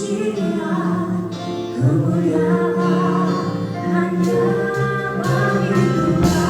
pujian, kemuliaan hanya bagi Tuhan.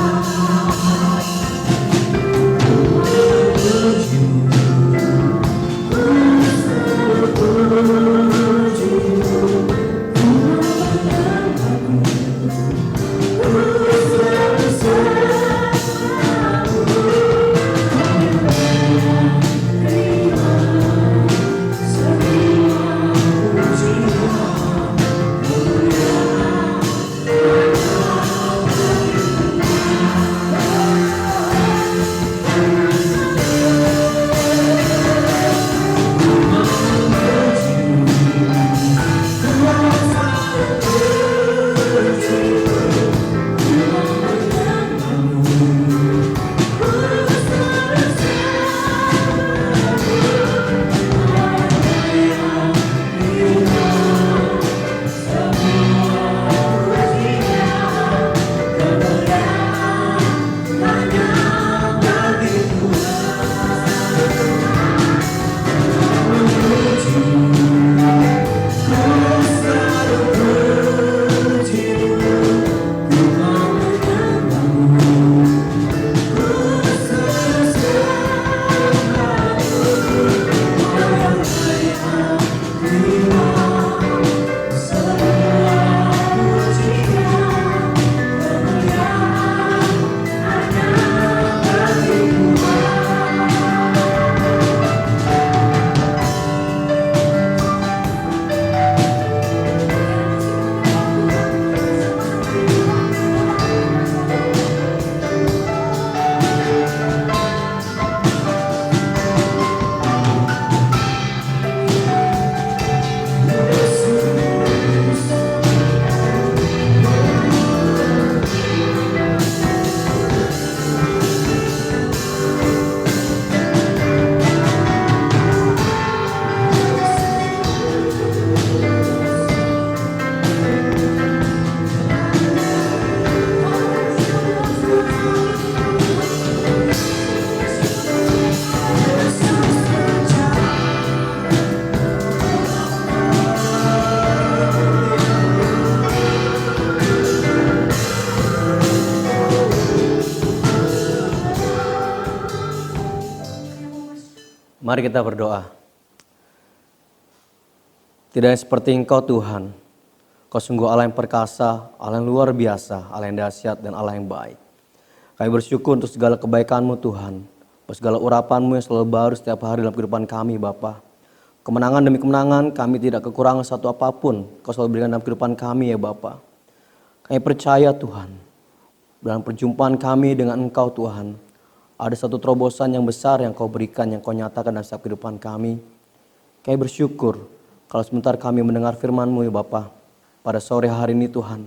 Mari kita berdoa. Tidak seperti Engkau Tuhan, Kau sungguh Allah yang perkasa, Allah yang luar biasa, Allah yang dahsyat dan Allah yang baik. Kami bersyukur untuk segala kebaikan-Mu Tuhan, untuk segala urapan-Mu yang selalu baru setiap hari dalam kehidupan kami Bapa. Kemenangan demi kemenangan, kami tidak kekurangan satu apapun, Kau selalu berikan dalam kehidupan kami ya Bapa. Kami percaya Tuhan, dalam perjumpaan kami dengan Engkau Tuhan, ada satu terobosan yang besar yang Kau berikan, yang Kau nyatakan dalam setiap kehidupan kami. Kami bersyukur kalau sebentar kami mendengar firman-Mu ya Bapa. Pada sore hari ini Tuhan,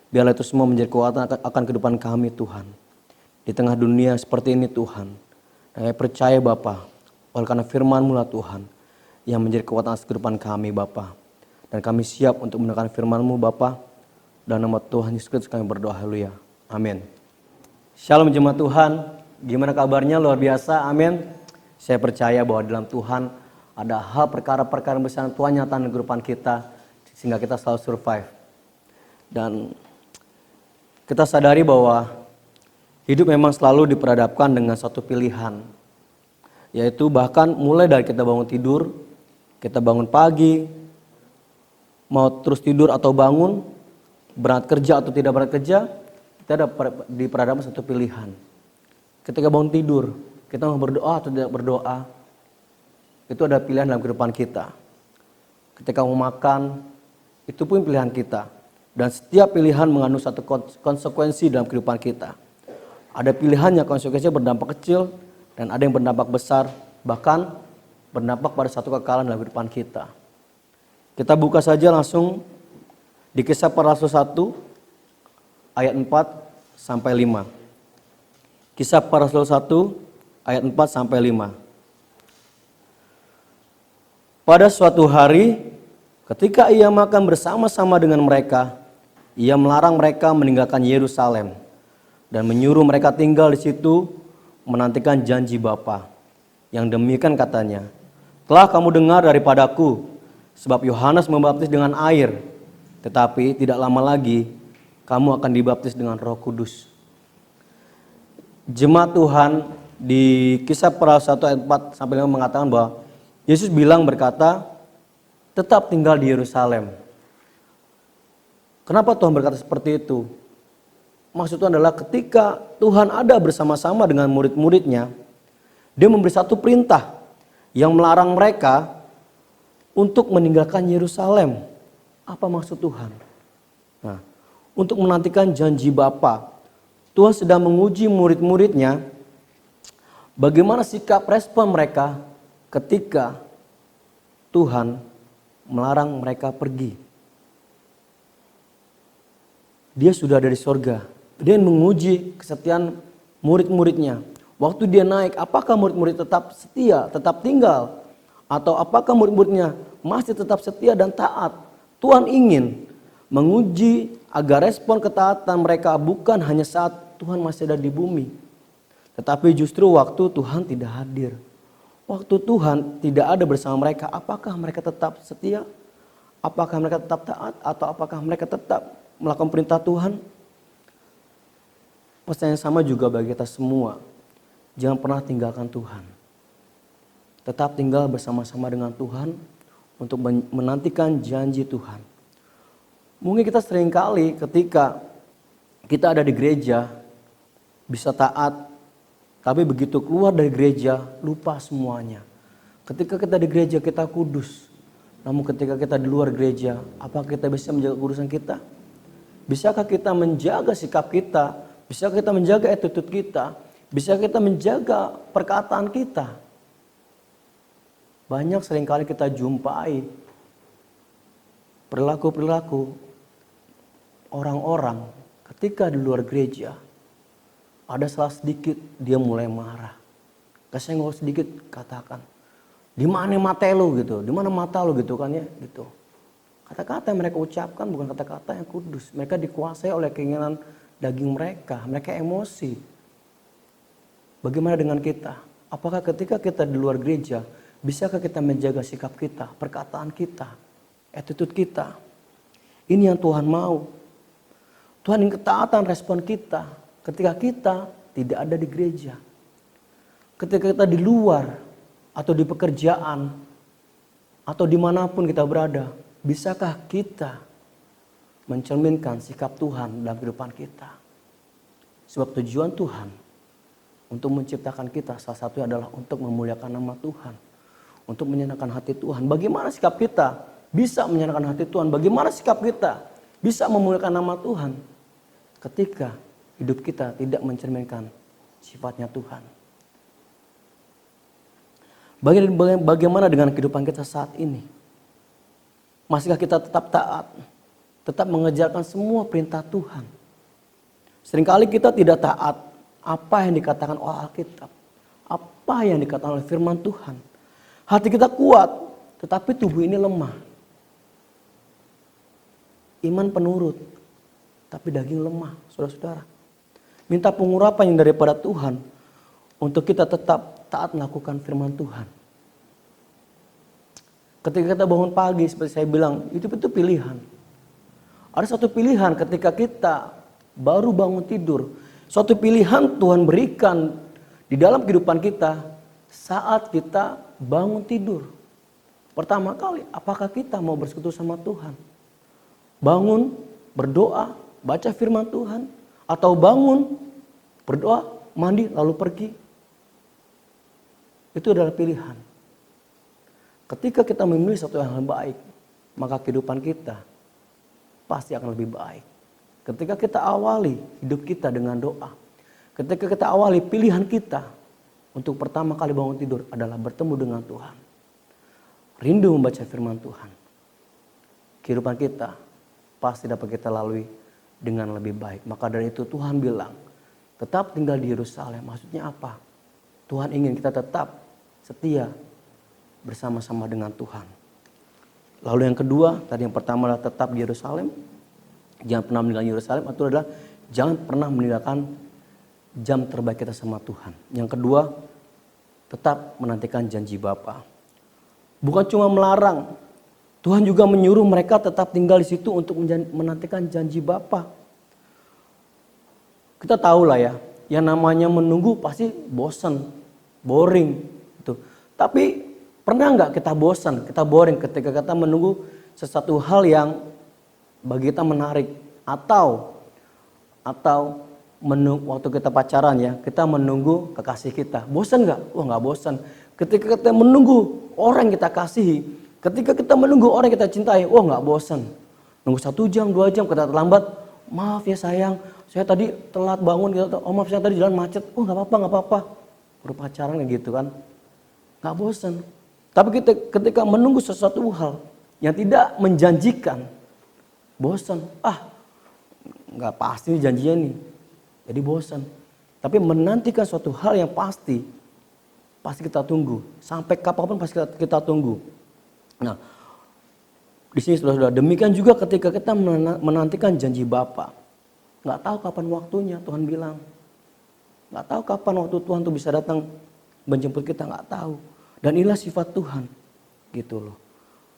biarlah itu semua menjadi kekuatan akan kehidupan kami Tuhan. Di tengah dunia seperti ini Tuhan. Dan kami percaya Bapa, oleh karena firman-Mu lah Tuhan, yang menjadi kekuatan atas kehidupan kami Bapa. Dan kami siap untuk mendengarkan firman-Mu Bapa. Dalam nama Tuhan Yesus Kristus kami berdoa, haleluya. Amin. Shalom jemaat Tuhan. Gimana kabarnya? Luar biasa, amin. Saya percaya bahwa dalam Tuhan ada hal perkara-perkara besar yang Tuhan nyatakan dalam kehidupan kita, sehingga kita selalu survive. Dan kita sadari bahwa hidup memang selalu diperhadapkan dengan satu pilihan. Yaitu bahkan mulai dari kita bangun tidur, kita bangun pagi, mau terus tidur atau bangun, berangkat kerja atau tidak berangkat kerja, kita diperhadapkan satu pilihan. Ketika bangun tidur, kita mau berdoa atau tidak berdoa, itu ada pilihan dalam kehidupan kita. Ketika mau makan, itu pun pilihan kita. Dan setiap pilihan mengandung satu konsekuensi dalam kehidupan kita. Ada pilihan yang konsekuensinya berdampak kecil, dan ada yang berdampak besar, bahkan berdampak pada satu kekalahan dalam kehidupan kita. Kita buka saja langsung di Kisah Para Rasul 1, ayat 4 sampai 5. Kisah Para Rasul 1 ayat 4 sampai 5. Pada suatu hari ketika ia makan bersama-sama dengan mereka, ia melarang mereka meninggalkan Yerusalem dan menyuruh mereka tinggal di situ menantikan janji Bapa. Yang demikian katanya, "Telah kamu dengar daripadaku, Sebab Yohanes membaptis dengan air, tetapi tidak lama lagi kamu akan dibaptis dengan Roh Kudus. Jemaat Tuhan di Kisah Para 1 ayat 4 sampai 5 mengatakan bahwa Yesus bilang berkata, tetap tinggal di Yerusalem. Kenapa Tuhan berkata seperti itu? Maksudnya adalah ketika Tuhan ada bersama-sama dengan murid-muridnya, dia memberi satu perintah yang melarang mereka untuk meninggalkan Yerusalem. Apa maksud Tuhan? Nah, untuk menantikan janji Bapa. Tuhan sedang menguji murid-muridnya bagaimana sikap respon mereka ketika Tuhan melarang mereka pergi. Dia sudah dari sorga. Dia menguji kesetiaan murid-muridnya. Waktu dia naik, apakah murid-murid tetap setia, tetap tinggal? Atau apakah murid-muridnya masih tetap setia dan taat? Tuhan ingin menguji agar respon ketaatan mereka bukan hanya saat Tuhan masih ada di bumi. Tetapi justru waktu Tuhan tidak hadir. Waktu Tuhan tidak ada bersama mereka, apakah mereka tetap setia? Apakah mereka tetap taat? Atau apakah mereka tetap melakukan perintah Tuhan? Pesan yang sama juga bagi kita semua. Jangan pernah tinggalkan Tuhan. Tetap tinggal bersama-sama dengan Tuhan untuk menantikan janji Tuhan. Mungkin kita seringkali ketika kita ada di gereja bisa taat, tapi begitu keluar dari gereja lupa semuanya. Ketika kita di gereja kita kudus, namun ketika kita di luar gereja, apakah kita bisa menjaga kudusan kita? Bisakah kita menjaga sikap kita? Bisakah kita menjaga attitude kita? Bisakah kita menjaga perkataan kita? Banyak seringkali kita jumpai perilaku-perilaku orang-orang ketika di luar gereja. Ada salah sedikit dia mulai marah. Kesenggol sedikit katakan, di mana mata lo gitu, di mana mata lo gitu kan ya gitu. Kata-kata yang mereka ucapkan bukan kata-kata yang kudus. Mereka dikuasai oleh keinginan daging mereka. Mereka emosi. Bagaimana dengan kita? Apakah ketika kita di luar gereja, bisakah kita menjaga sikap kita, perkataan kita, attitude kita? Ini yang Tuhan mau. Tuhan ingin ketaatan respon kita ketika kita tidak ada di gereja. Ketika kita di luar atau di pekerjaan atau dimanapun kita berada, bisakah kita mencerminkan sikap Tuhan dalam kehidupan kita? Sebab tujuan Tuhan untuk menciptakan kita salah satunya adalah untuk memuliakan nama Tuhan. Untuk menyenangkan hati Tuhan. Bagaimana sikap kita bisa menyenangkan hati Tuhan? Bagaimana sikap kita bisa memuliakan nama Tuhan? Ketika hidup kita tidak mencerminkan sifatnya Tuhan. Bagaimana dengan kehidupan kita saat ini? Masihkah kita tetap taat? Tetap mengejarkan semua perintah Tuhan? Seringkali kita tidak taat apa yang dikatakan oleh Alkitab. Apa yang dikatakan oleh firman Tuhan. Hati kita kuat, tetapi tubuh ini lemah. Iman penurut, tapi daging lemah, saudara-saudara. Minta pengurapan yang daripada Tuhan untuk kita tetap taat melakukan firman Tuhan. Ketika kita bangun pagi, seperti saya bilang, itu pilihan. Ada satu pilihan ketika kita baru bangun tidur. Suatu pilihan Tuhan berikan di dalam kehidupan kita saat kita bangun tidur. Pertama kali, apakah kita mau bersekutu sama Tuhan? Bangun, berdoa, baca firman Tuhan. Atau bangun, berdoa, mandi, lalu pergi. Itu adalah pilihan. Ketika kita memilih satu yang baik, maka kehidupan kita pasti akan lebih baik. Ketika kita awali hidup kita dengan doa. Ketika kita awali pilihan kita untuk pertama kali bangun tidur adalah bertemu dengan Tuhan. Rindu membaca firman Tuhan. Kehidupan kita pasti dapat kita lalui dengan lebih baik. Maka dari itu Tuhan bilang, tetap tinggal di Yerusalem. Maksudnya apa? Tuhan ingin kita tetap setia bersama-sama dengan Tuhan. Lalu yang kedua, tadi yang pertama adalah tetap di Yerusalem. Jangan pernah meninggalkan Yerusalem. Itu adalah jangan pernah meninggalkan jam terbaik kita sama Tuhan. Yang kedua, tetap menantikan janji Bapa. Bukan cuma melarang. Tuhan juga menyuruh mereka tetap tinggal di situ untuk menantikan janji Bapa. Kita tahu lah ya, yang namanya menunggu pasti bosan, boring. Gitu. Tapi pernah nggak kita bosan, kita boring ketika kita menunggu sesuatu hal yang bagi kita menarik, atau waktu kita pacaran ya, kita menunggu kekasih kita. Bosan nggak? Wah, nggak bosan. Ketika kita menunggu orang yang kita kasihi, ketika kita menunggu orang yang kita cintai, wah, nggak bosan. Nunggu 1 jam, 2 jam, kita terlambat. Maaf ya sayang, saya tadi telat bangun. Oh maaf, saya tadi jalan macet. Oh, nggak apa-apa. Udah pacaran kayak gitu kan, nggak bosan. Tapi ketika menunggu sesuatu hal yang tidak menjanjikan, bosan. Nggak pasti nih janjinya nih, jadi bosan. Tapi menantikan suatu hal yang pasti kita tunggu. Sampai kapanpun pasti kita tunggu. Nah, di sini saudara, demikian juga ketika kita menantikan janji Bapa. Nggak tahu kapan waktunya, Tuhan bilang. Nggak tahu kapan waktu Tuhan tuh bisa datang menjemput kita, nggak tahu. Dan inilah sifat Tuhan, gitu loh.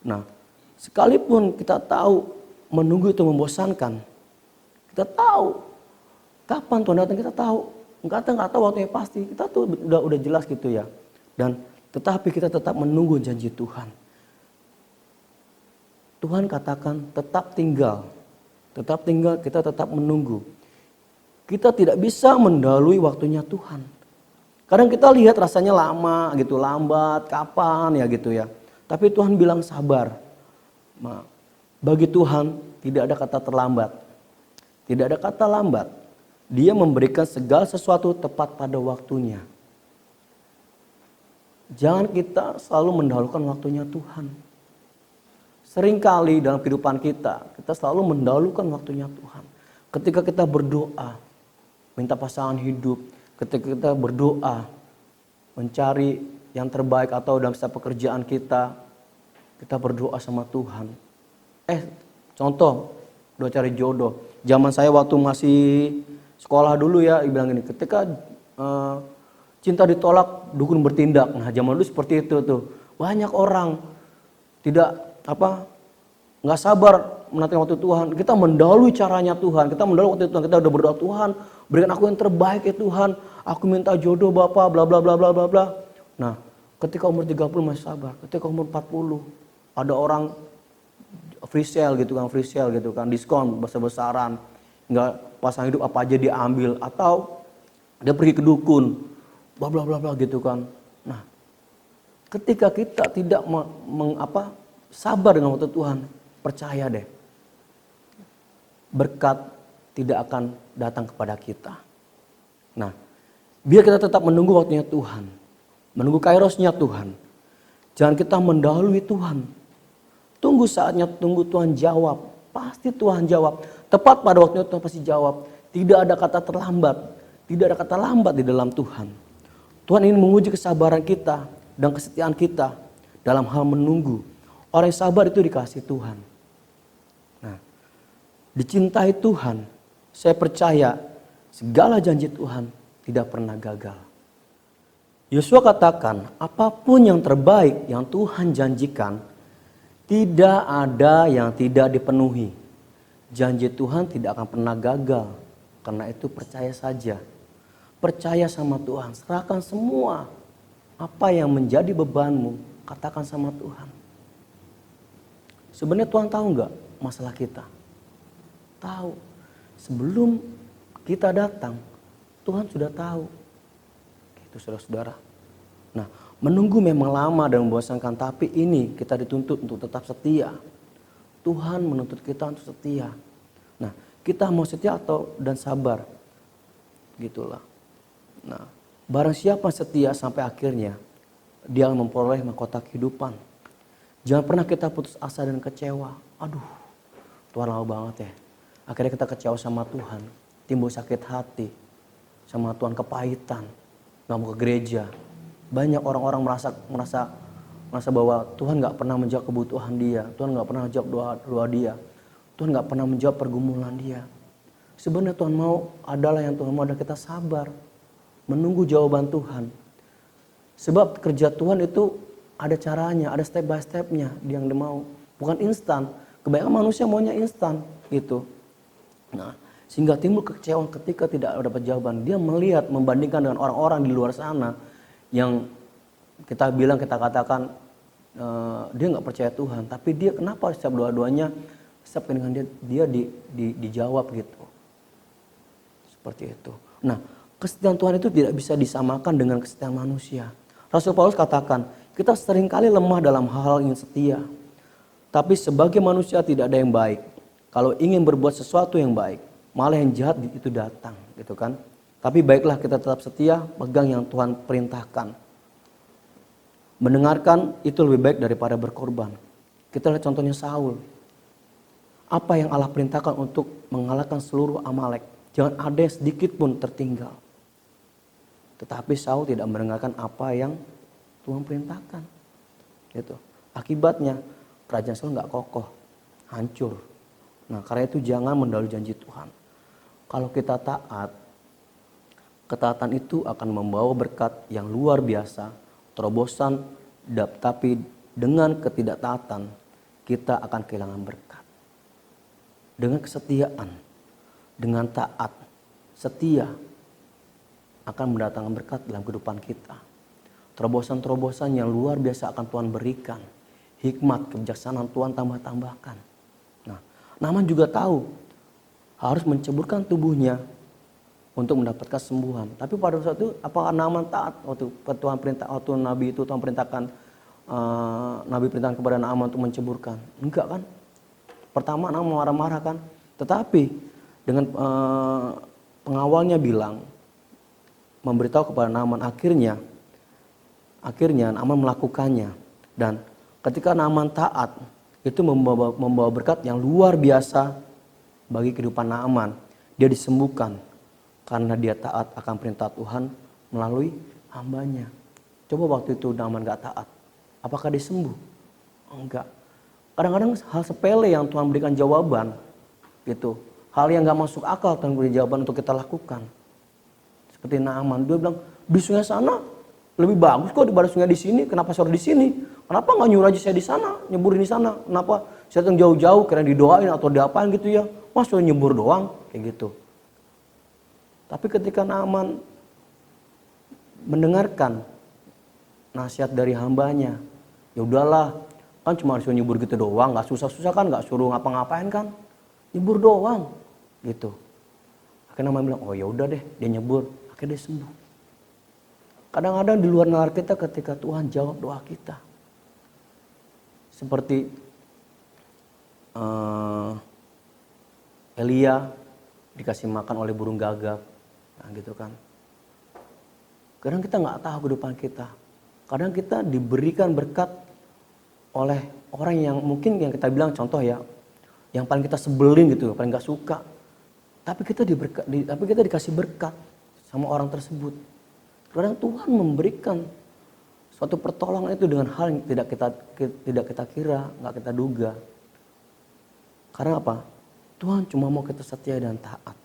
Nah, sekalipun kita tahu menunggu itu membosankan, kita tahu kapan Tuhan datang, kita tahu. Nggak tahu waktunya pasti, kita tuh udah jelas gitu ya. Dan tetapi kita tetap menunggu janji Tuhan. Tuhan katakan tetap tinggal, kita tetap menunggu. Kita tidak bisa mendahului waktunya Tuhan. Kadang kita lihat rasanya lama gitu, lambat, kapan ya gitu ya. Tapi Tuhan bilang sabar. Nah, bagi Tuhan tidak ada kata terlambat. Tidak ada kata lambat. Dia memberikan segala sesuatu tepat pada waktunya. Jangan kita selalu mendahulukan waktunya Tuhan. Seringkali dalam kehidupan kita selalu mendahulukan waktunya Tuhan. Ketika kita berdoa, minta pasangan hidup, ketika kita berdoa, mencari yang terbaik atau dalam setiap pekerjaan kita berdoa sama Tuhan. Contoh, doa cari jodoh. Zaman saya waktu masih sekolah dulu ya, bilang gini, ketika cinta ditolak, dukun bertindak. Nah, zaman dulu seperti itu tuh. Banyak orang nggak sabar menantikan waktu Tuhan. Kita mendahului caranya Tuhan, kita mendahului waktu Tuhan. Kita udah berdoa, Tuhan, berikan aku yang terbaik ya Tuhan. Aku minta jodoh Bapak, bla bla bla bla bla bla. Nah, ketika umur 30 masih sabar. Ketika umur 40 ada orang free sale gitu kan, diskon besar-besaran. Nggak, pasangan hidup apa aja diambil, atau dia pergi ke dukun, bla bla bla bla gitu kan. Nah, ketika kita tidak sabar dengan waktu Tuhan, percaya deh, berkat tidak akan datang kepada kita. Nah, biar kita tetap menunggu waktunya Tuhan, menunggu kairosnya Tuhan. Jangan kita mendahului Tuhan. Tunggu saatnya, tunggu Tuhan jawab. Pasti Tuhan jawab. Tepat pada waktunya Tuhan pasti jawab. Tidak ada kata terlambat. Tidak ada kata lambat di dalam Tuhan. Tuhan ingin menguji kesabaran kita dan kesetiaan kita dalam hal menunggu. Orang yang sabar itu dikasih Tuhan. Nah, dicintai Tuhan, saya percaya segala janji Tuhan tidak pernah gagal. Yosua katakan, apapun yang terbaik yang Tuhan janjikan, tidak ada yang tidak dipenuhi. Janji Tuhan tidak akan pernah gagal. Karena itu percaya saja. Percaya sama Tuhan, serahkan semua apa yang menjadi bebanmu, katakan sama Tuhan. Sebenarnya Tuhan tahu nggak masalah kita? Tahu. Sebelum kita datang, Tuhan sudah tahu. Gitu saudara-saudara. Nah, menunggu memang lama dan membosankan, tapi ini kita dituntut untuk tetap setia. Tuhan menuntut kita untuk setia. Nah, kita mau setia dan sabar. Gitulah. Nah, barang siapa setia sampai akhirnya, dia akan memperoleh mahkota kehidupan. Jangan pernah kita putus asa dan kecewa. Aduh, Tuhan lama banget ya. Akhirnya kita kecewa sama Tuhan. Timbul sakit hati. Sama Tuhan, kepahitan. Gak mau ke gereja. Banyak orang-orang merasa bahwa Tuhan gak pernah menjawab kebutuhan dia. Tuhan gak pernah menjawab doa dia. Tuhan gak pernah menjawab pergumulan dia. Sebenarnya Tuhan mau adalah yang Tuhan mau adalah kita sabar. Menunggu jawaban Tuhan. Sebab kerja Tuhan itu ada caranya, ada step by stepnya yang dia mau. bukan instan. Kebanyakan manusia maunya instan gitu. Nah, sehingga timbul kekecewaan ketika tidak dapat jawaban. Dia melihat, membandingkan dengan orang-orang di luar sana yang kita katakan dia nggak percaya Tuhan, tapi dia kenapa setiap doa-doanya, setiap keningan dia dijawab gitu. Seperti itu. Nah, kesetiaan Tuhan itu tidak bisa disamakan dengan kesetiaan manusia. Rasul Paulus katakan, kita seringkali lemah dalam hal ingin setia. Tapi sebagai manusia tidak ada yang baik. Kalau ingin berbuat sesuatu yang baik, malah yang jahat itu datang, gitu kan. Tapi baiklah kita tetap setia, pegang yang Tuhan perintahkan. Mendengarkan itu lebih baik daripada berkorban. Kita lihat contohnya Saul. Apa yang Allah perintahkan untuk mengalahkan seluruh Amalek. Jangan ada yang sedikit pun tertinggal. Tetapi Saul tidak mendengarkan apa yang Tuhan perintahkan. Gitu. Akibatnya kerajaan Saul nggak kokoh, hancur. Nah, karena itu jangan mendahului janji Tuhan. Kalau kita taat, ketaatan itu akan membawa berkat yang luar biasa, terobosan, tapi dengan ketidaktaatan kita akan kehilangan berkat. Dengan kesetiaan, dengan taat, setia akan mendatangkan berkat dalam kehidupan kita. Terobosan-terobosan yang luar biasa akan Tuhan berikan. Hikmat, kebijaksanaan Tuhan tambahkan. Nah, Naaman juga tahu harus menceburkan tubuhnya untuk mendapatkan sembuhan. Tapi pada saat itu apakah Naaman taat waktu Tuhan perintah, waktu Nabi itu Tuhan perintahkan, Nabi perintahkan kepada Naaman untuk menceburkan? Enggak kan? Pertama Naaman marah-marah kan. Tetapi dengan pengawalnya bilang, memberitahu kepada Naaman, akhirnya Naaman melakukannya. Dan ketika Naaman taat, itu membawa berkat yang luar biasa bagi kehidupan Naaman. Dia disembuhkan karena dia taat akan perintah Tuhan melalui hambanya. Coba waktu itu Naaman gak taat, apakah dia sembuh? Enggak. Kadang-kadang hal sepele yang Tuhan berikan jawaban, gitu. Hal yang gak masuk akal Tuhan beri jawaban untuk kita lakukan. Seperti Naaman, dia bilang di sungai sana lebih bagus kok daripada sungai di sini. Kenapa saya di sini? Kenapa nggak nyuruh aja saya di sana, nyeburin di sana? Kenapa saya datang jauh-jauh karena didoain atau diapain gitu ya? Mas suruh nyebur doang kayak gitu. Tapi ketika Naaman mendengarkan nasihat dari hambanya, ya udahlah, kan cuma suruh nyebur gitu doang, nggak susah-susah kan, nggak suruh ngapa-ngapain kan, nyebur doang gitu. Akhirnya Naaman bilang, oh ya udah deh, dia nyebur, akhirnya dia sembuh. Kadang-kadang di luar nalar kita ketika Tuhan jawab doa kita. Seperti Elia dikasih makan oleh burung gagak, nah gitu kan. Kadang kita nggak tahu kehidupan kita. Kadang kita diberikan berkat oleh orang yang mungkin yang kita bilang contoh ya, yang paling kita sebelin gitu, paling nggak suka. Tapi kita dikasih berkat sama orang tersebut. Kadang Tuhan memberikan suatu pertolongan itu dengan hal yang tidak kita kira, nggak kita duga. Karena apa? Tuhan cuma mau kita setia dan taat.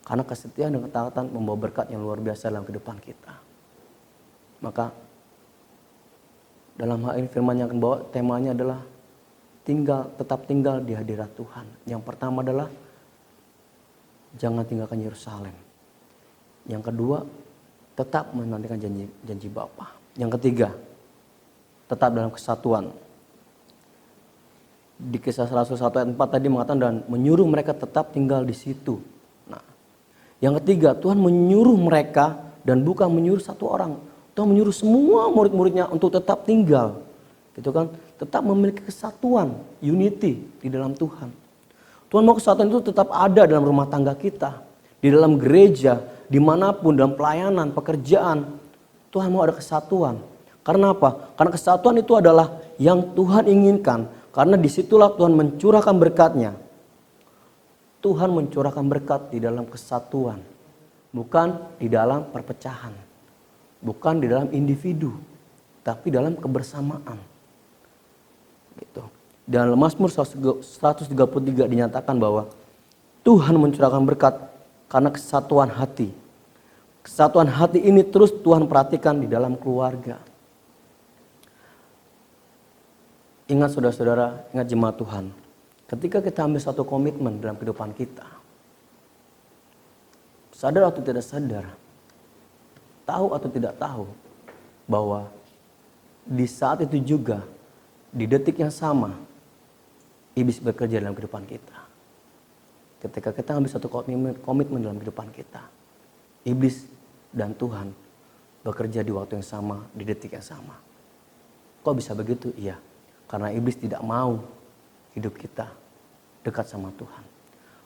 Karena kesetiaan dan ketaatan membawa berkat yang luar biasa dalam kehidupan kita. Maka dalam hal ini firman yang akan bawa temanya adalah tetap tinggal di hadirat Tuhan. Yang pertama adalah jangan tinggalkan Yerusalem. Yang kedua, tetap menantikan janji Bapa. Yang ketiga, tetap dalam kesatuan. Di Kisah Rasul 1 ayat 4 tadi mengatakan dan menyuruh mereka tetap tinggal di situ. Nah, yang ketiga, Tuhan menyuruh mereka dan bukan menyuruh satu orang. Tuhan menyuruh semua murid-muridnya untuk tetap tinggal. Gitu kan? Tetap memiliki kesatuan, unity di dalam Tuhan. Tuhan mau kesatuan itu tetap ada dalam rumah tangga kita, di dalam gereja, dimanapun, dalam pelayanan, pekerjaan. Tuhan mau ada kesatuan. Karena apa? Karena kesatuan itu adalah yang Tuhan inginkan. Karena disitulah Tuhan mencurahkan berkatnya. Tuhan mencurahkan berkat di dalam kesatuan. Bukan di dalam perpecahan. Bukan di dalam individu. Tapi dalam kebersamaan. Gitu. Dalam Mazmur 133 dinyatakan bahwa Tuhan mencurahkan berkat karena kesatuan hati. Kesatuan hati ini terus Tuhan perhatikan di dalam keluarga. Ingat saudara-saudara, ingat jemaat Tuhan. Ketika kita ambil satu komitmen dalam kehidupan kita, sadar atau tidak sadar, tahu atau tidak tahu, bahwa di saat itu juga, di detik yang sama, iblis bekerja dalam kehidupan kita. Ketika kita ambil satu komitmen dalam kehidupan kita, iblis dan Tuhan bekerja di waktu yang sama, di detik yang sama. Kok bisa begitu? Iya, karena iblis tidak mau hidup kita dekat sama Tuhan.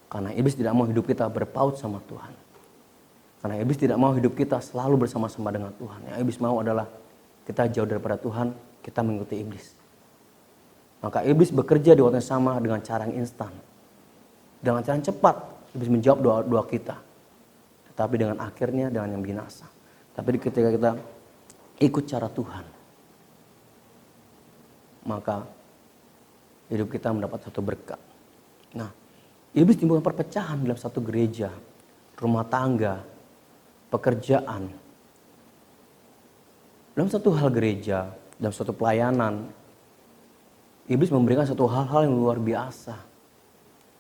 Karena iblis tidak mau hidup kita berpaut sama Tuhan. Karena iblis tidak mau hidup kita selalu bersama-sama dengan Tuhan. Yang iblis mau adalah kita jauh daripada Tuhan, kita mengikuti iblis. Maka iblis bekerja di waktu yang sama dengan cara yang instan. Dengan cara yang cepat, iblis menjawab doa-doa kita. Tetapi dengan akhirnya dengan yang binasa. Tapi ketika kita ikut cara Tuhan, maka hidup kita mendapat satu berkat. Nah, iblis timbulkan perpecahan dalam satu gereja, rumah tangga, pekerjaan. Dalam satu hal gereja, dalam satu pelayanan, iblis memberikan satu hal-hal yang luar biasa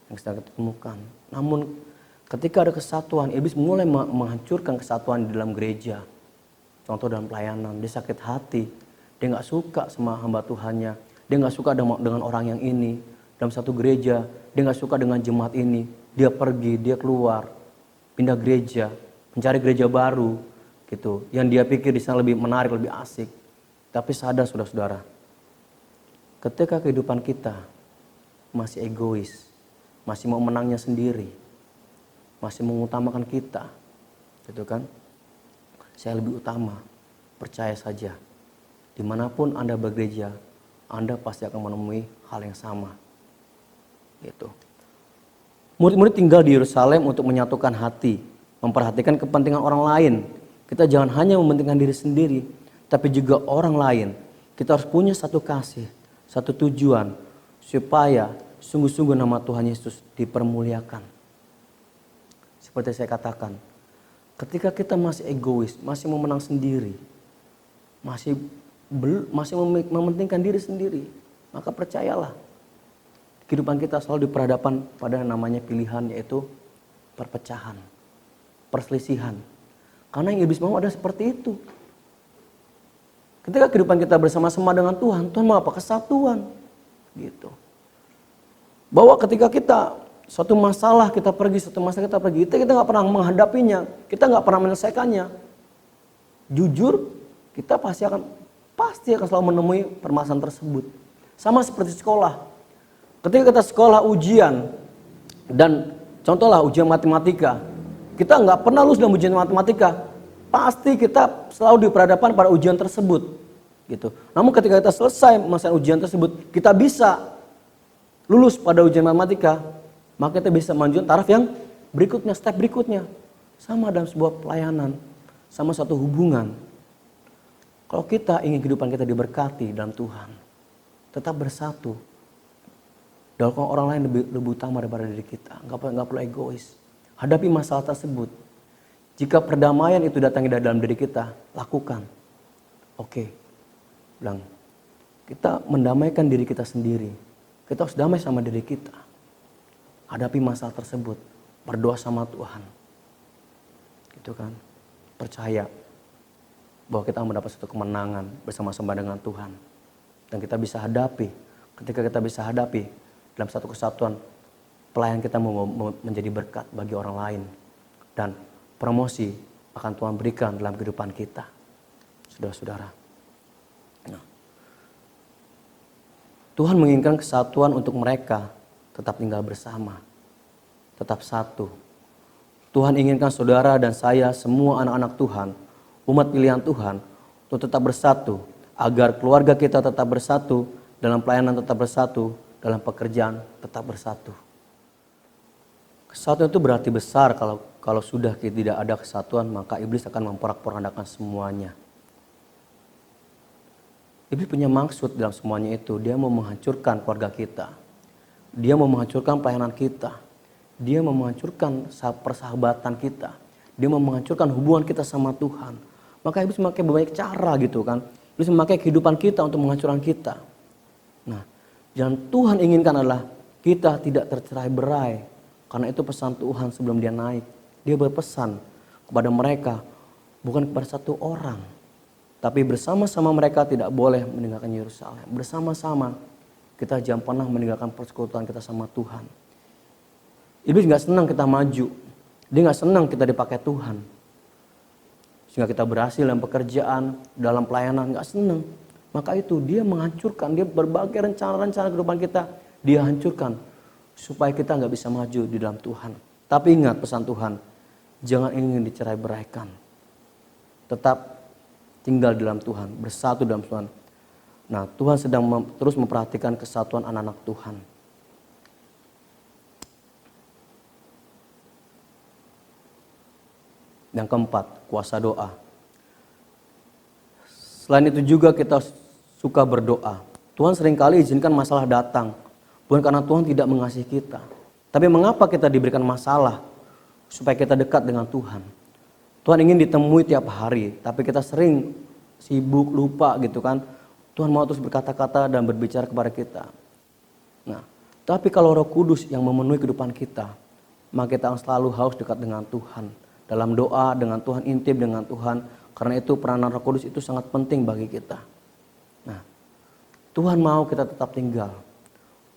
yang sedang kita temukan. Namun ketika ada kesatuan, iblis mulai menghancurkan kesatuan di dalam gereja. Contoh dalam pelayanan, dia sakit hati, dia gak suka sama hamba Tuhannya, dia gak suka dengan orang yang ini. Dalam satu gereja, dia gak suka dengan jemaat ini, dia pergi, dia keluar, pindah gereja, mencari gereja baru, gitu. Yang dia pikir di sana lebih menarik, lebih asik. Tapi sadar saudara-saudara, ketika kehidupan kita masih egois, masih mau menangnya sendiri, masih mengutamakan kita, gitu kan? Saya lebih utama, percaya saja. Dimanapun Anda bergereja, Anda pasti akan menemui hal yang sama. Gitu. Murid-murid tinggal di Yerusalem untuk menyatukan hati, memperhatikan kepentingan orang lain. Kita jangan hanya mementingkan diri sendiri, tapi juga orang lain. Kita harus punya satu kasih, satu tujuan, supaya sungguh-sungguh nama Tuhan Yesus dipermuliakan. Seperti saya katakan, ketika kita masih egois, masih mau menang sendiri, masih mementingkan diri sendiri, maka percayalah, kehidupan kita selalu diperhadapkan pada namanya pilihan, yaitu perpecahan, perselisihan. Karena yang iblis mau ada seperti itu. Ketika kehidupan kita bersama-sama dengan Tuhan, Tuhan mau apa? Kesatuan. Gitu. Bahwa ketika kita suatu masalah kita pergi, kita nggak pernah menghadapinya, kita nggak pernah menyelesaikannya. Jujur, kita pasti akan selalu menemui permasalahan tersebut. Sama seperti sekolah. Ketika kita sekolah ujian, dan contohlah ujian matematika, kita nggak pernah lulus dalam ujian matematika, pasti kita selalu diperhadapkan pada ujian tersebut. Gitu. Namun ketika kita selesai masa ujian tersebut, kita bisa lulus pada ujian matematika, maka kita bisa melanjutkan taraf yang berikutnya, step berikutnya. Sama dalam sebuah pelayanan, sama satu hubungan. Kalau kita ingin kehidupan kita diberkati dalam Tuhan, tetap bersatu. Dalam orang lain lebih utama daripada diri kita. Nggak perlu egois. Hadapi masalah tersebut. Jika perdamaian itu datangnya dari dalam diri kita, lakukan. Oke, bilang, kita mendamaikan diri kita sendiri. Kita harus damai sama diri kita. Hadapi masalah tersebut. Berdoa sama Tuhan. Gitu kan. Percaya bahwa kita mendapat satu kemenangan bersama-sama dengan Tuhan. Dan kita bisa hadapi. Ketika kita bisa hadapi dalam satu kesatuan, pelayan kita menjadi berkat bagi orang lain. Dan promosi akan Tuhan berikan dalam kehidupan kita. Saudara-saudara. Nah, Tuhan menginginkan kesatuan untuk mereka tetap tinggal bersama. Tetap satu. Tuhan inginkan saudara dan saya, semua anak-anak Tuhan, umat pilihan Tuhan, untuk tetap bersatu. Agar keluarga kita tetap bersatu, dalam pelayanan tetap bersatu, dalam pekerjaan tetap bersatu. Kesatuan itu berarti besar. Kalau sudah tidak ada kesatuan, maka iblis akan memporak-porandakan semuanya. Iblis punya maksud dalam semuanya itu. Dia mau menghancurkan keluarga kita. Dia mau menghancurkan pelayanan kita. Dia mau menghancurkan persahabatan kita. Dia mau menghancurkan hubungan kita sama Tuhan. Maka iblis memakai banyak cara gitu kan. Iblis memakai kehidupan kita untuk menghancurkan kita. Nah, Yang Tuhan inginkan adalah kita tidak tercerai-berai. Karena itu pesan Tuhan sebelum dia naik. Dia berpesan kepada mereka, bukan kepada satu orang. Tapi bersama-sama mereka tidak boleh meninggalkan Yerusalem. Bersama-sama kita jangan pernah meninggalkan persekutuan kita sama Tuhan. Iblis gak senang kita maju. Dia gak senang kita dipakai Tuhan. Sehingga kita berhasil dalam pekerjaan, dalam pelayanan, gak senang. Maka itu dia menghancurkan, dia berbagai rencana-rencana kehidupan kita. Dia hancurkan supaya kita gak bisa maju di dalam Tuhan. Tapi ingat pesan Tuhan, jangan ingin dicerai-beraikan. Tetap tinggal di dalam Tuhan, bersatu dalam Tuhan. Nah, Tuhan sedang terus memperhatikan kesatuan anak-anak Tuhan. Yang keempat, kuasa doa. Selain itu juga kita suka berdoa. Tuhan seringkali izinkan masalah datang. Bukan karena Tuhan tidak mengasihi kita. Tapi mengapa kita diberikan masalah? Supaya kita dekat dengan Tuhan. Tuhan ingin ditemui tiap hari. Tapi kita sering sibuk, lupa gitu kan. Tuhan mau terus berkata-kata dan berbicara kepada kita. Nah, tapi kalau Roh Kudus yang memenuhi kehidupan kita, maka kita selalu harus dekat dengan Tuhan. Dalam doa dengan Tuhan, intim dengan Tuhan. Karena itu peranan Roh Kudus itu sangat penting bagi kita. Nah, Tuhan mau kita tetap tinggal.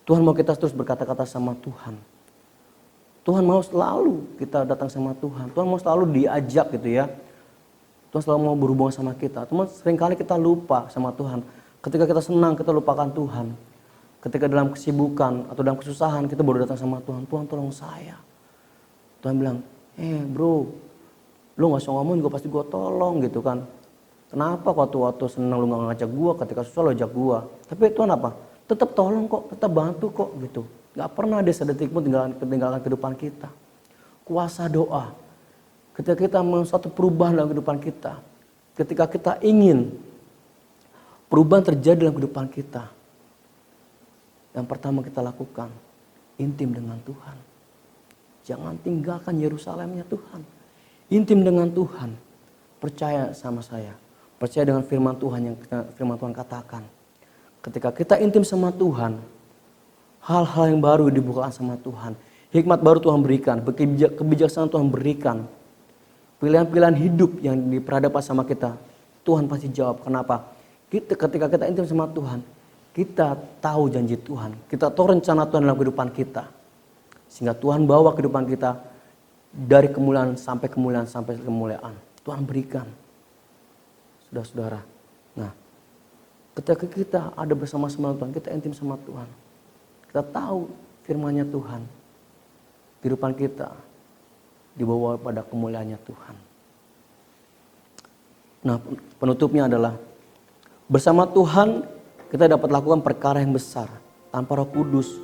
Tuhan mau kita terus berkata-kata sama Tuhan. Tuhan mau selalu kita datang sama Tuhan. Tuhan mau selalu diajak gitu ya. Tuhan selalu mau berhubungan sama kita. Teman, seringkali kita lupa sama Tuhan. Ketika kita senang, kita lupakan Tuhan. Ketika dalam kesibukan atau dalam kesusahan, kita baru datang sama Tuhan. Tuhan tolong saya. Tuhan bilang, bro, lu gak usah ngomong juga pasti gue tolong gitu kan. Kenapa waktu senang lu gak ngajak gue, ketika susah lu ajak gue. Tapi Tuhan apa? Tetap tolong kok, tetap bantu kok gitu. Gak pernah ada sedetik pun tinggalkan kehidupan kita. Kuasa doa. Ketika kita mau suatu perubahan dalam kehidupan kita. Ketika kita ingin perubahan terjadi dalam kehidupan kita. Yang pertama kita lakukan, intim dengan Tuhan. Jangan tinggalkan Yerusalemnya Tuhan. Intim dengan Tuhan. Percaya sama saya. Percaya dengan firman Tuhan yang firman Tuhan katakan. Ketika kita intim sama Tuhan, hal-hal yang baru dibukakan sama Tuhan. Hikmat baru Tuhan berikan, kebijaksanaan Tuhan berikan. Pilihan-pilihan hidup yang diperhadapkan sama kita, Tuhan pasti jawab. Kenapa? Ketika kita intim sama Tuhan, kita tahu janji Tuhan. Kita tahu rencana Tuhan dalam kehidupan kita. Sehingga Tuhan bawa kehidupan kita dari kemuliaan sampai kemuliaan. Tuhan berikan. Saudara-saudara. Nah, ketika kita ada bersama-sama Tuhan, kita intim sama Tuhan. Kita tahu firman-Nya Tuhan. Kehidupan kita dibawa pada kemuliaannya Tuhan. Nah, penutupnya adalah bersama Tuhan kita dapat lakukan perkara yang besar. Tanpa Roh Kudus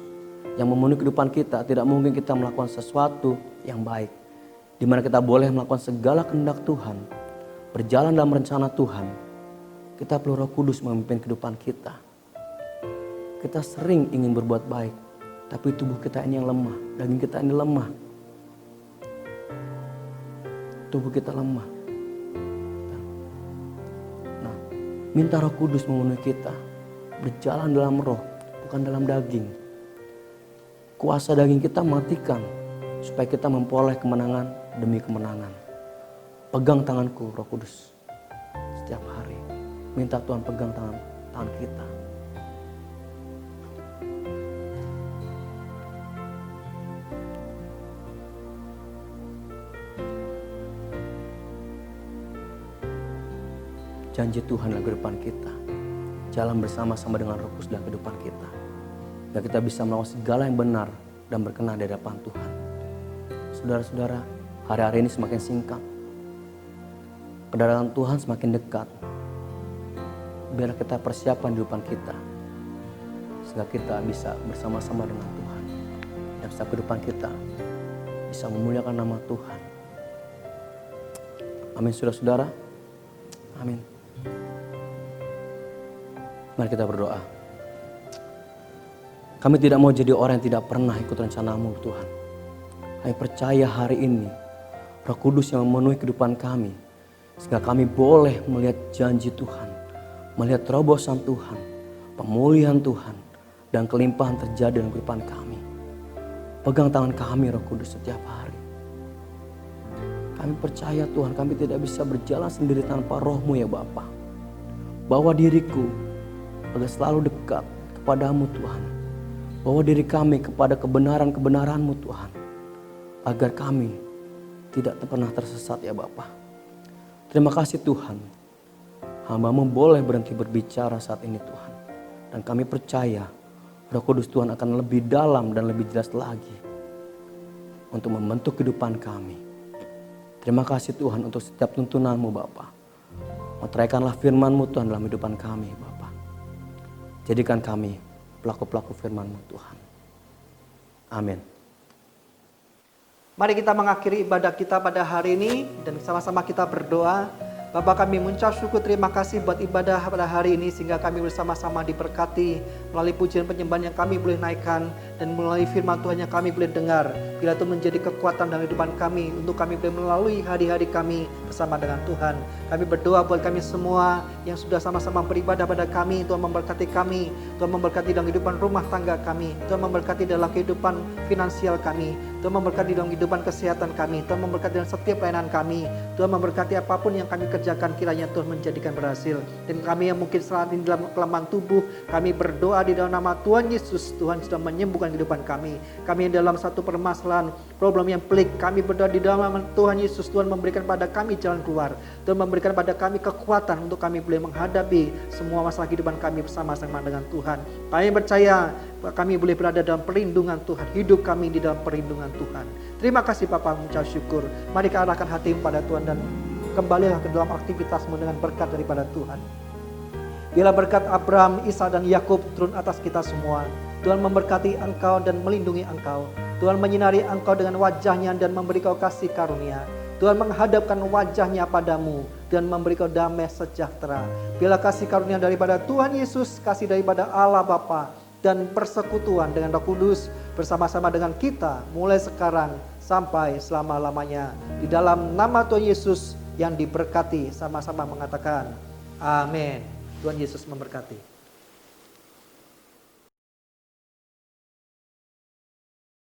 yang memenuhi kehidupan kita, tidak mungkin kita melakukan sesuatu yang baik. Di mana kita boleh melakukan segala kehendak Tuhan, berjalan dalam rencana Tuhan. Kita perlu Roh Kudus memimpin kehidupan kita. Kita sering ingin berbuat baik, tapi tubuh kita ini yang lemah, daging kita ini lemah. Tubuh kita lemah. Nah, minta Roh Kudus memenuhi kita, berjalan dalam roh, bukan dalam daging. Kuasa daging kita matikan, supaya kita memperoleh kemenangan demi kemenangan. Pegang tanganku Roh Kudus setiap hari. Minta Tuhan pegang tangan kita. Janji Tuhan dalam kehidupan kita. Jalan bersama-sama dengan Roh Kudus dalam kehidupan kita. Dan kita bisa melakukan segala yang benar dan berkenan di hadapan Tuhan. Saudara-saudara, hari-hari ini semakin singkat. Kedatangan Tuhan semakin dekat. Biarlah kita persiapkan kehidupan kita. Sehingga kita bisa bersama-sama dengan Tuhan. Dan setiap kehidupan kita bisa memuliakan nama Tuhan. Amin, saudara-saudara. Amin. Mari kita berdoa. Kami tidak mau jadi orang yang tidak pernah ikut rencana-Mu Tuhan. Kami percaya hari ini Roh Kudus yang memenuhi kehidupan kami. Sehingga kami boleh melihat janji Tuhan. Melihat terobosan Tuhan. Pemulihan Tuhan. dan kelimpahan terjadi dalam kehidupan kami. Pegang tangan kami Roh Kudus setiap hari. Kami percaya Tuhan, kami tidak bisa berjalan sendiri tanpa Roh-Mu ya Bapa. Bawa diriku agar selalu dekat kepadamu Tuhan. Bawa diri kami kepada kebenaran-kebenaran-Mu Tuhan. Agar kami tidak pernah tersesat ya Bapa. Terima kasih Tuhan. Hamba-Mu boleh berhenti berbicara saat ini Tuhan. Dan kami percaya Roh Kudus Tuhan akan lebih dalam dan lebih jelas lagi untuk membentuk kehidupan kami. Terima kasih Tuhan untuk setiap tuntunan-Mu Bapa. Meteraikanlah firman-Mu Tuhan dalam kehidupan kami Bapa. Jadikan kami pelaku-pelaku firman-Mu Tuhan. Amin. Mari kita mengakhiri ibadah kita pada hari ini dan sama-sama kita berdoa. Bapa, kami mengucap syukur, terima kasih buat ibadah pada hari ini sehingga kami bersama-sama diberkati melalui pujian penyembahan yang kami boleh naikkan dan melalui firman Tuhan yang kami boleh dengar. Bila itu menjadi kekuatan dalam kehidupan kami untuk kami boleh melalui hari-hari kami bersama dengan Tuhan. Kami berdoa buat kami semua yang sudah sama-sama beribadah pada kami. Tuhan memberkati kami, Tuhan memberkati dalam kehidupan rumah tangga kami, Tuhan memberkati dalam kehidupan finansial kami, Tuhan memberkati dalam kehidupan kesehatan kami, Tuhan memberkati dalam setiap pelayanan kami, Tuhan memberkati apapun yang kami kerjakan kiranya Tuhan menjadikan berhasil. Dan kami yang mungkin saat ini dalam kelemahan tubuh, kami berdoa di dalam nama Tuhan Yesus, Tuhan sudah menyembuhkan kehidupan kami. Kami yang dalam satu permasalahan, problem yang pelik, kami berdoa di dalam nama Tuhan Yesus, Tuhan memberikan pada kami jalan keluar. Tuhan memberikan pada kami kekuatan untuk kami boleh menghadapi semua masalah kehidupan kami bersama-sama dengan Tuhan. Kami percaya kami boleh berada dalam perlindungan Tuhan, hidup kami di dalam perlindungan Tuhan. Terima kasih Bapa, mengucap syukur. Mari kita arahkan hatimu pada Tuhan dan kembalilah ke dalam aktivitasmu dengan berkat daripada Tuhan. Bila berkat Abraham, Ishak dan Yakub turun atas kita semua. Tuhan memberkati engkau dan melindungi engkau. Tuhan menyinari engkau dengan wajahnya dan memberi kau kasih karunia. Tuhan menghadapkan wajahnya padamu dan memberi kau damai sejahtera. Bila kasih karunia daripada Tuhan Yesus, kasih daripada Allah Bapa, dan persekutuan dengan Roh Kudus bersama-sama dengan kita mulai sekarang sampai selama-lamanya. Di dalam nama Tuhan Yesus yang diberkati, sama-sama mengatakan amin. Tuhan Yesus memberkati.